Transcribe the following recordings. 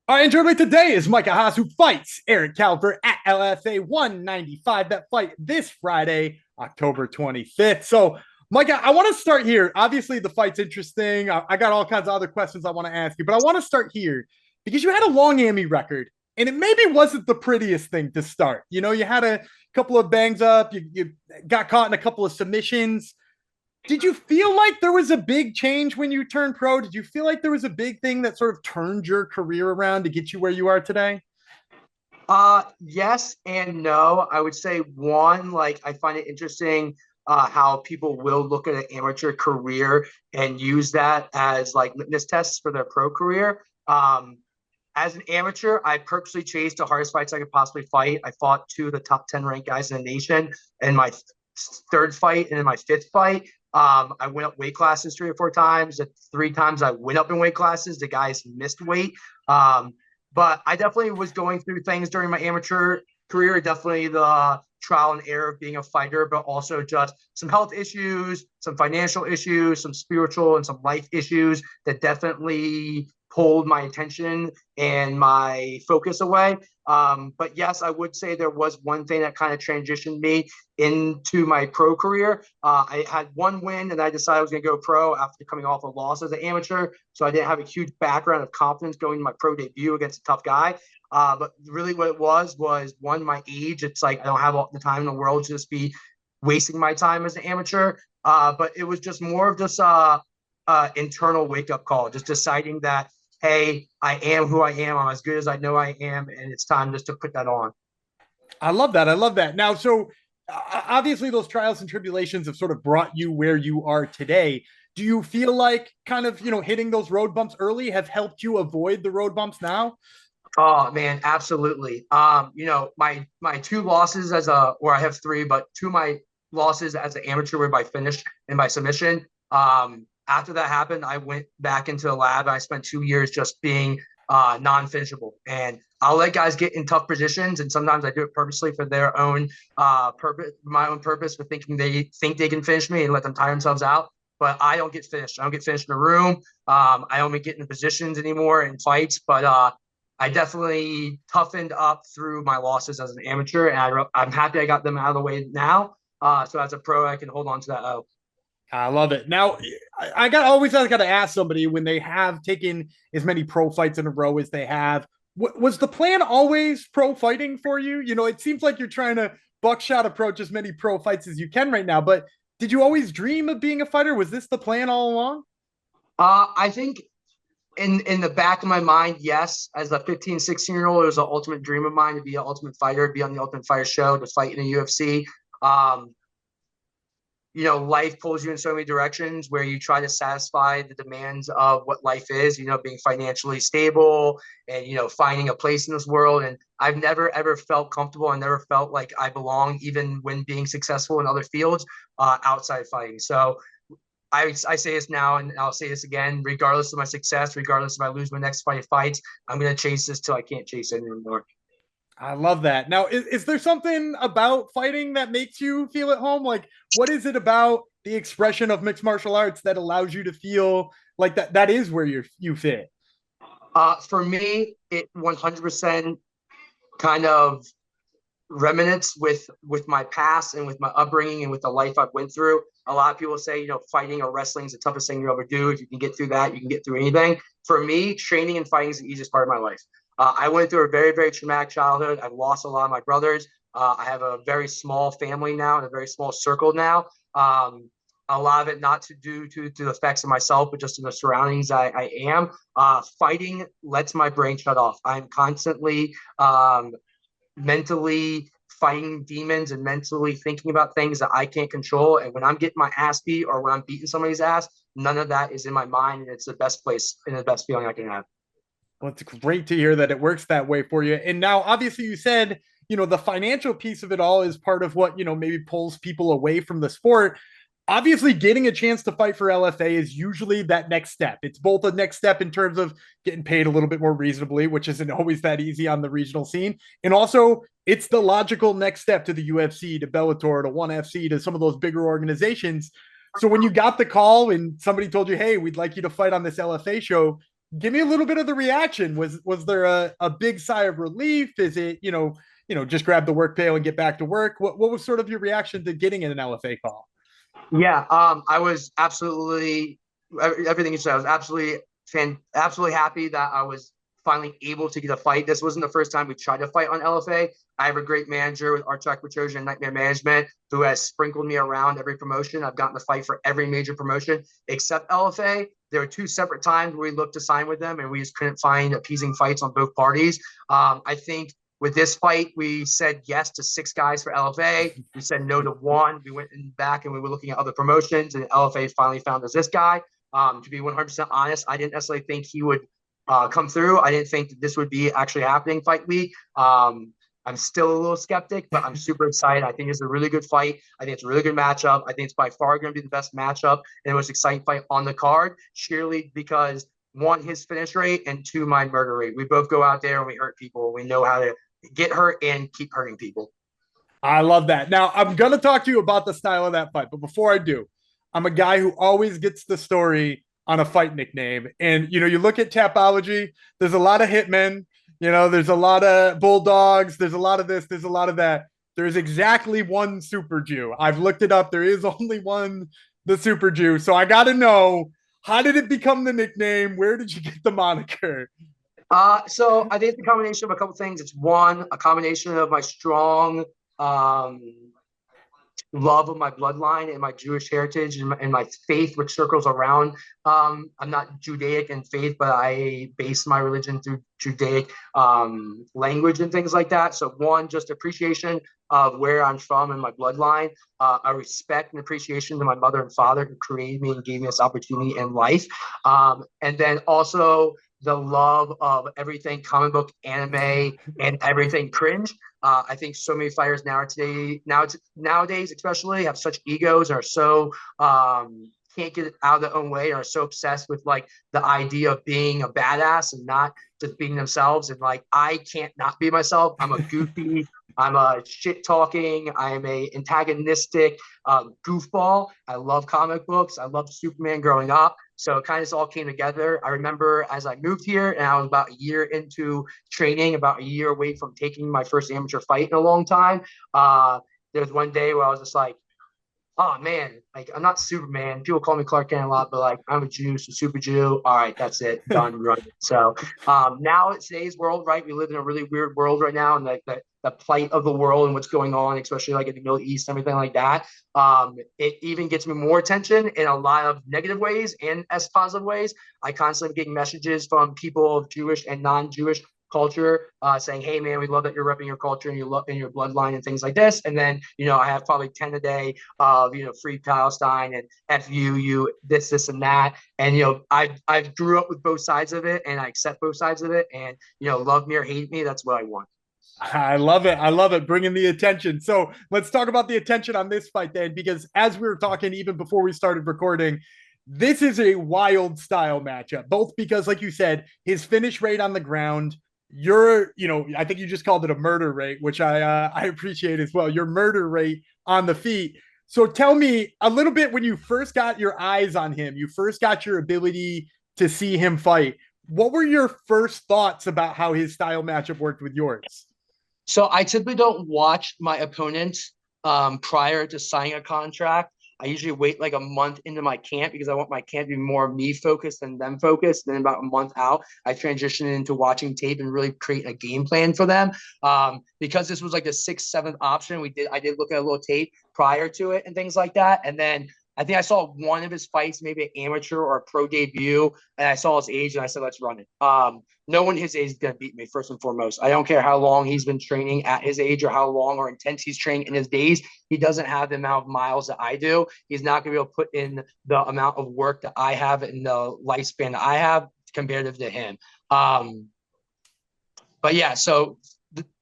All right, and joining me today is Micah Haas, who fights Erik Calvert at LFA 195. That fight this Friday, October 25th. So, Micah, I want to start here. Obviously, the fight's interesting. I got all kinds of other questions I want to ask you, but I want to start here because you had a long AMI record, and it maybe wasn't the prettiest thing to start. You had a couple of bangs up, you got caught in a couple of submissions. Did you feel like there was a big change when you turned pro? Did you feel like there was a big thing that sort of turned your career around to get you where you are today? Yes and no. I would say one, like I find it interesting how people will look at an amateur career and use that as like litmus tests for their pro career. As an amateur, I purposely chased the hardest fights I could possibly fight. I fought two of the top 10 ranked guys in the nation in my third fight and in my fifth fight. I went up weight classes three or four times. The three times I went up in weight classes, the guys missed weight. But I definitely was going through things during my amateur career, definitely the trial and error of being a fighter, but also just some health issues, some financial issues, some spiritual and some life issues that definitely pulled my attention and my focus away. But yes, I would say there was one thing that kind of transitioned me into my pro career. I had one win and I decided I was going to go pro after coming off a loss as an amateur. So I didn't have a huge background of confidence going to my pro debut against a tough guy. But really what it was one, my age. It's like I don't have all the time in the world to just be wasting my time as an amateur. But it was just more of just internal wake up call, just deciding that, hey, I am who I am. I'm as good as I know I am. And it's time just to put that on. I love that. I love that. Now, so obviously, those trials and tribulations have sort of brought you where you are today. Do you feel like kind of, hitting those road bumps early have helped you avoid the road bumps now? Oh man, absolutely. My two losses or I have three, but two of my losses as an amateur were by finish and by submission. After that happened, I went back into the lab. And I spent 2 years just being non-finishable, and I'll let guys get in tough positions, and sometimes I do it purposely for their own purpose, my own purpose, for thinking they think they can finish me and let them tire themselves out. But I don't get finished. I don't get finished in the room. I don't get in positions anymore in fights, but I definitely toughened up through my losses as an amateur, and I'm happy I got them out of the way now. So as a pro, I can hold on to that. I love it. Now, I got always got to ask somebody when they have taken as many pro fights in a row as they have. Was the plan always pro fighting for you? It seems like you're trying to buckshot approach as many pro fights as you can right now. But did you always dream of being a fighter? Was this the plan all along? I think in the back of my mind, yes, as a 15, 16 year old, it was an ultimate dream of mine to be an ultimate fighter, be on the Ultimate Fighter show, to fight in the UFC. Um, life pulls you in so many directions where you try to satisfy the demands of what life is, being financially stable and, finding a place in this world. And I've never, ever felt comfortable. I never felt like I belong, even when being successful in other fields outside fighting. So I say this now and I'll say this again, regardless of my success, regardless if I lose my next fights, I'm going to chase this till I can't chase it anymore. I love that. Now, is there something about fighting that makes you feel at home? Like, what is it about the expression of mixed martial arts that allows you to feel like that is where you fit? For me, it 100% kind of remnants with my past and with my upbringing and with the life I've went through. A lot of people say, fighting or wrestling is the toughest thing you'll ever do. If you can get through that, you can get through anything. For me, training and fighting is the easiest part of my life. I went through a very, very traumatic childhood. I've lost a lot of my brothers. I have a very small family now and a very small circle now. A lot of it not to do to the effects of myself, but just in the surroundings I am. Fighting lets my brain shut off. I'm constantly mentally fighting demons and mentally thinking about things that I can't control. And when I'm getting my ass beat or when I'm beating somebody's ass, none of that is in my mind. And it's the best place and the best feeling I can have. Well, it's great to hear that it works that way for you. And now, obviously, you said, the financial piece of it all is part of what, maybe pulls people away from the sport. Obviously, getting a chance to fight for LFA is usually that next step. It's both a next step in terms of getting paid a little bit more reasonably, which isn't always that easy on the regional scene. And also, it's the logical next step to the UFC, to Bellator, to ONE FC, to some of those bigger organizations. So when you got the call and somebody told you, hey, we'd like you to fight on this LFA show, Give me a little bit of the reaction. Was there a big sigh of relief? Is it, just grab the work pail and get back to work? What was sort of your reaction to getting in an LFA call? Yeah, I was absolutely everything you said. I was absolutely happy that I was finally able to get a fight. This wasn't the first time we tried to fight on LFA. I have a great manager with Art Track and Nightmare Management who has sprinkled me around every promotion. I've gotten to fight for every major promotion except LFA. There were two separate times where we looked to sign with them, and we just couldn't find appeasing fights on both parties. I think with this fight, we said yes to 6 guys for LFA. We said no to 1. We went back and we were looking at other promotions, and LFA finally found us this guy. To be 100% honest, I didn't necessarily think he would come through. I didn't think that this would be actually happening fight week. I'm still a little skeptic, but I'm super excited. I think it's a really good fight. I think it's a really good matchup. I think it's by far going to be the best matchup and the most exciting fight on the card, surely because 1, his finish rate, and 2, my murder rate. We both go out there and we hurt people. We know how to get hurt and keep hurting people. I love that. Now, I'm going to talk to you about the style of that fight. But before I do, I'm a guy who always gets the story on a fight nickname. And, you look at Tapology, there's a lot of hitmen, there's a lot of bulldogs, there's a lot of this, there's a lot of that. There's exactly one Super Jew. I've looked it up. There is only one, the Super Jew. So I got to know, how did it become the nickname? Where did you get the moniker? So I think it's a combination of a couple things. It's one, a combination of my strong love of my bloodline and my Jewish heritage and my faith, which circles around. I'm not Judaic in faith, but I base my religion through Judaic language and things like that. So one, just appreciation of where I'm from and my bloodline. A respect and appreciation to my mother and father who created me and gave me this opportunity in life. And then also the love of everything comic book, anime, and everything cringe. I think so many fighters nowadays, especially, have such egos and are so can't get out of their own way, and are so obsessed with like the idea of being a badass and not just being themselves. And like, I can't not be myself. I'm a goofy, I'm a shit talking, I am a antagonistic goofball. I love comic books. I loved Superman growing up. So it kind of just all came together. I remember as I moved here and I was about a year into training, about a year away from taking my first amateur fight in a long time. There was one day where I was just like, oh man, like I'm not Superman. People call me Clark Kent a lot, but like I'm a Jew, so Super Jew. All right, that's it, done, running. So now in today's world, right? We live in a really weird world right now, and like the plight of the world and what's going on, especially like in the Middle East, everything like that. It even gets me more attention in a lot of negative ways and as positive ways. I constantly getting messages from people of Jewish and non-Jewish culture saying, hey man, we love that you're repping your culture and your bloodline and things like this. And then I have probably 10 a day of free Palestine and FU this and that. And I grew up with both sides of it, and I accept both sides of it. And love me or hate me, that's what I want. I love it. I love it. Bringing the attention. So let's talk about the attention on this fight then, because as we were talking even before we started recording, this is a wild style matchup, both because, like you said, his finish rate on the ground, I think you just called it a murder rate, which I appreciate as well. Your murder rate on the feet. So tell me a little bit, when you first got your eyes on him, you first got your ability to see him fight. What were your first thoughts about how his style matchup worked with yours? So I typically don't watch my opponents prior to signing a contract. I usually wait like a month into my camp because I want my camp to be more me focused than them focused. Then about a month out, I transition into watching tape and really create a game plan for them. Because this was like the 6th, 7th option, I did look at a little tape prior to it and things like that. And then I think I saw one of his fights, maybe an amateur or a pro debut, and I saw his age and I said, let's run it. No one his age is going to beat me, first and foremost. I don't care how long he's been training at his age or how long or intense he's training in his days. He doesn't have the amount of miles that I do. He's not going to be able to put in the amount of work that I have and the lifespan that I have comparative to him. But yeah, so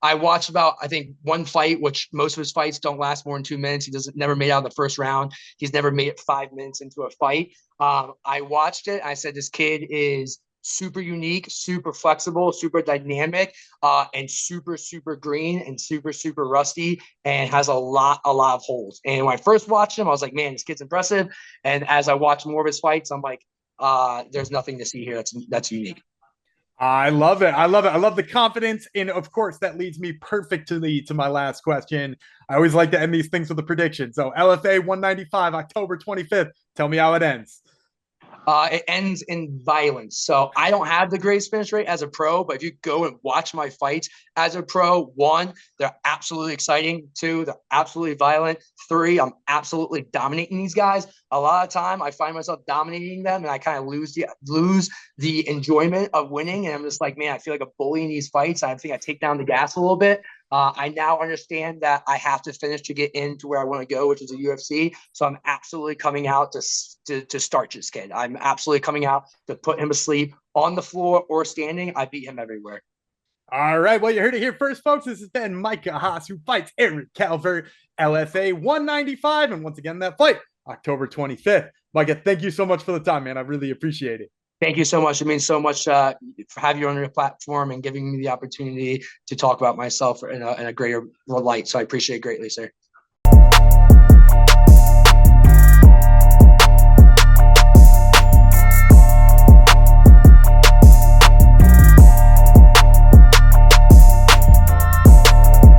I watched about, I think, one fight, which most of his fights don't last more than 2 minutes. He never made out of the first round. He's never made it 5 minutes into a fight. I watched it. I said, this kid is super unique, super flexible, super dynamic, and super, super green and super, super rusty, and has a lot of holes. And when I first watched him, I was like, man, this kid's impressive. And as I watched more of his fights, I'm like, there's nothing to see here that's unique. I love it. I love it. I love the confidence. And of course, that leads me perfectly to my last question. I always like to end these things with a prediction. So LFA 195, October 25th. Tell me how it ends. It ends in violence. So I don't have the greatest finish rate as a pro, but if you go and watch my fights as a pro, 1, they're absolutely exciting. 2, they're absolutely violent. 3, I'm absolutely dominating these guys. A lot of time I find myself dominating them and I kind of lose the enjoyment of winning. And I'm just like, man, I feel like a bully in these fights. I think I take down the gas a little bit. I now understand that I have to finish to get into where I want to go, which is the UFC. So I'm absolutely coming out to start this kid. I'm absolutely coming out to put him asleep on the floor or standing. I beat him everywhere. All right. Well, you heard it here first, folks. This has been Micah Haas, who fights Erik Calvert, LFA 195. And once again, that fight, October 25th. Micah, thank you so much for the time, man. I really appreciate it. Thank you so much. It means so much for having you on your platform and giving me the opportunity to talk about myself in a greater light. So I appreciate it greatly, sir.